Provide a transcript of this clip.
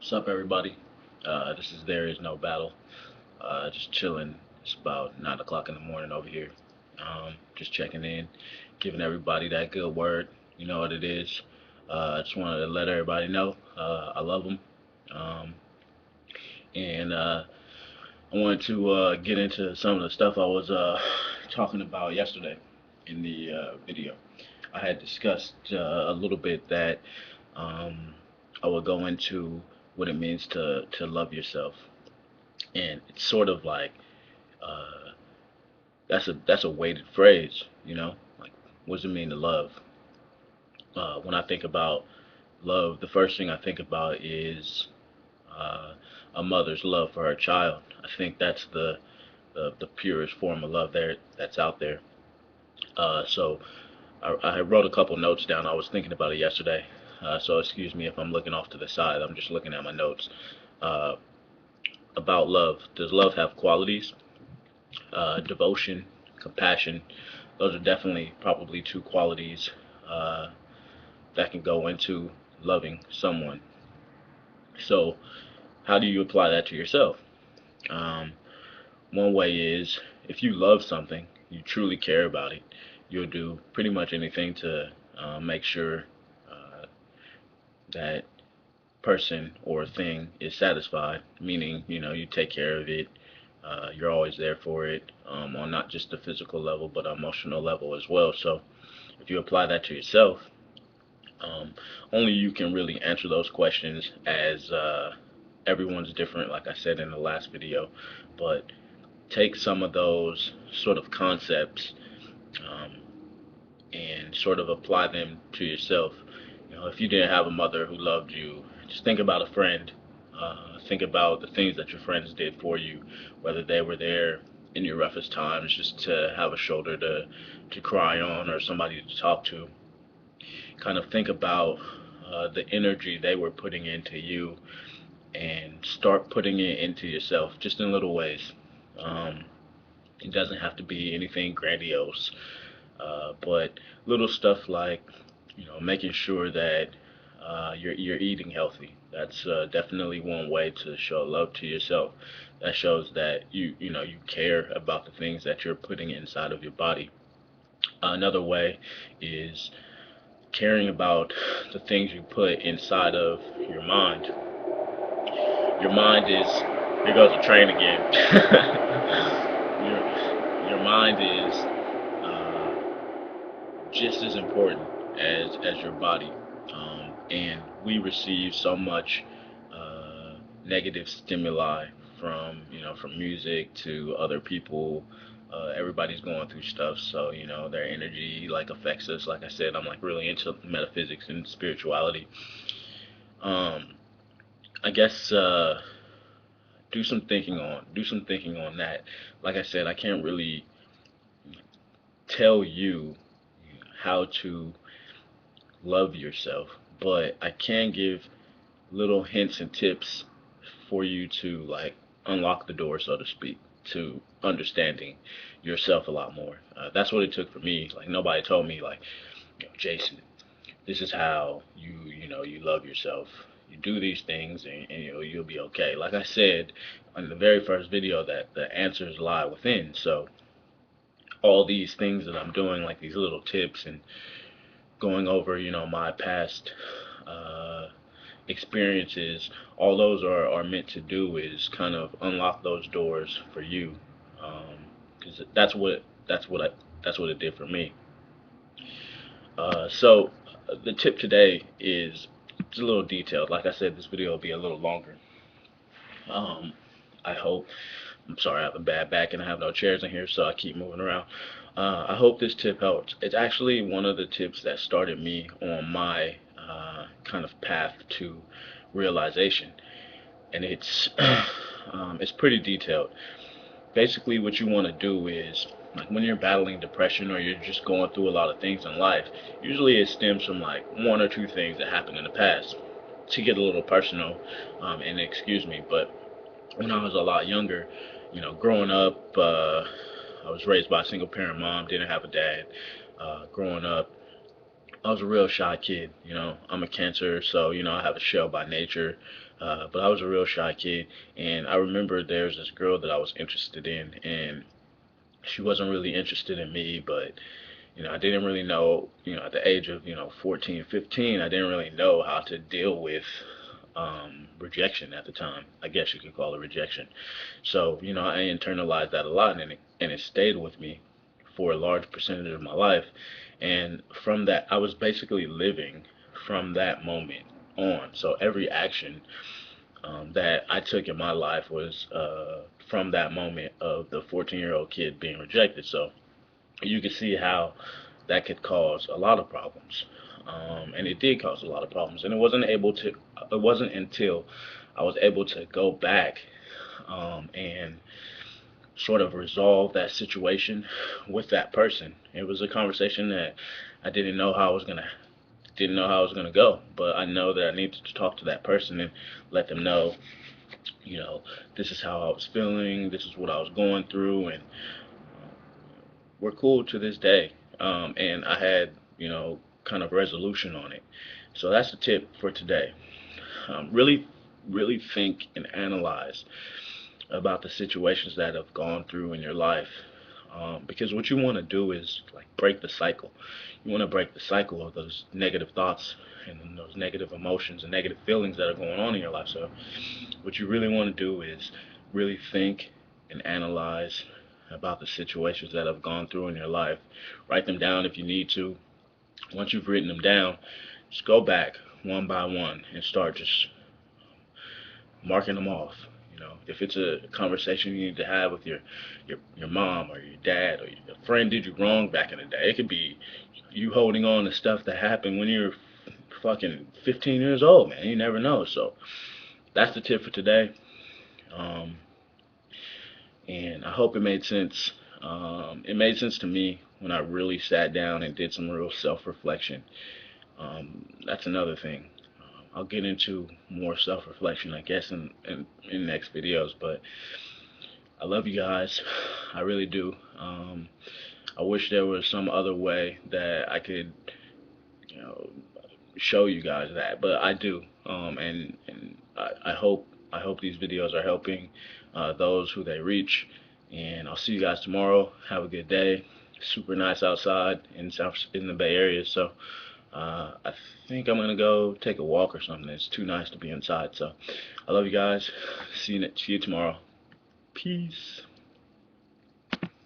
What's up, everybody? This is There Is No Battle. Just chilling. It's about 9 o'clock in the morning over here. Just checking in, giving everybody that good word. You know what it is. I just wanted to let everybody know I love them. Um, and I wanted to get into some of the stuff I was talking about yesterday in the video. I had discussed a little bit that um, I would go into what it means to love yourself, and it's sort of like uh, that's a weighted phrase, you know. Like, what does it mean to love? When I think about love, the first thing I think about is uh, a mother's love for her child. I think that's the purest form of love that's out there. So I wrote a couple notes down. I was thinking about it yesterday. So excuse me if I'm looking off to the side. I'm just looking at my notes. Uh, about love. Does love have qualities? Devotion, compassion. Those are definitely probably two qualities uh, that can go into loving someone. So, how do you apply that to yourself? Um, One way is if you love something, you truly care about it, you'll do pretty much anything to make sure uh, that person or thing is satisfied, meaning, you take care of it, you're always there for it on not just the physical level, but emotional level as well. So if you apply that to yourself, um, only you can really answer those questions as everyone's different, like I said in the last video. But take some of those sort of concepts um, and sort of apply them to yourself. If you didn't have a mother who loved you, just think about a friend. Think about the things that your friends did for you, whether they were there in your roughest times, just to have a shoulder to cry on or somebody to talk to. Kind of think about the energy they were putting into you and start putting it into yourself, just in little ways. Um, it doesn't have to be anything grandiose, but little stuff like making sure that you're eating healthy. That's definitely one way to show love to yourself. That shows that you care about the things that you're putting inside of your body. Another way is caring about the things you put inside of your mind. Your mind is, here goes the train again. your mind is just as important as your body. And we receive so much negative stimuli from music to other people. Everybody's going through stuff, so their energy like affects us. Like I said, I'm like really into metaphysics and spirituality. Um, I guess do some thinking on that. Like I said, I can't really tell you how to love yourself, but I can give little hints and tips for you to like unlock the door, so to speak, to understanding yourself a lot more. That's what it took for me. Like nobody told me like, Jason, this is how you love yourself. You do these things and you'll be okay. Like I said in the very first video, that the answers lie within. So all these things that I'm doing, like these little tips and going over, my past uh, experiences, all those are meant to do is kind of unlock those doors for you, because that's what it did for me. So the tip today is it's a little detailed. Like I said, this video will be a little longer. Um, I hope. I'm sorry, I have a bad back and I have no chairs in here, so I keep moving around. I hope this tip helps. It's actually one of the tips that started me on my kind of path to realization, and it's pretty detailed. Basically, what you want to do is like when you're battling depression or you're just going through a lot of things in life. Usually, it stems from like one or two things that happened in the past. To get a little personal, and excuse me, but when I was a lot younger, growing up, I was raised by a single parent mom, didn't have a dad. Growing up, I was a real shy kid. I'm a Cancer, so I have a shell by nature. But I was a real shy kid, and I remember there's this girl that I was interested in, and she wasn't really interested in me, but I didn't really know, at the age of 14, 15, I didn't really know how to deal with rejection at the time. I guess you could call it rejection. So I internalized that a lot, and it stayed with me for a large percentage of my life. And from that, I was basically living from that moment on. So every action that I took in my life was from that moment of the 14-year-old kid being rejected. So you can see how that could cause a lot of problems. And it did cause a lot of problems. And it wasn't until I was able to go back and sort of resolve that situation with that person. It was a conversation that I didn't know how I was gonna go, but I know that I needed to talk to that person and let them know, you know, this is how I was feeling, this is what I was going through, and we're cool to this day. And I had, kind of resolution on it. So that's the tip for today. Really, really think and analyze about the situations that have gone through in your life. Because what you want to do is like break the cycle. You want to break the cycle of those negative thoughts and those negative emotions and negative feelings that are going on in your life. So what you really want to do is really think and analyze about the situations that have gone through in your life. Write them down if you need to. Once you've written them down, just go back one by one and start just marking them off. If it's a conversation you need to have with your mom or your dad or your friend did you wrong back in the day. It could be you holding on to stuff that happened when you were fucking 15 years old, man. You never know. So that's the tip for today. Um, and I hope it made sense. It made sense to me when I really sat down and did some real self-reflection. That's another thing. I'll get into more self-reflection, I guess, in next videos. But I love you guys. I really do. I wish there was some other way that I could, you know, show you guys that, but I do. I hope these videos are helping those who they reach. And I'll see you guys tomorrow. Have a good day. Super nice outside in the Bay Area. So I think I'm gonna go take a walk or something. It's too nice to be inside. So I love you guys. See you tomorrow. Peace.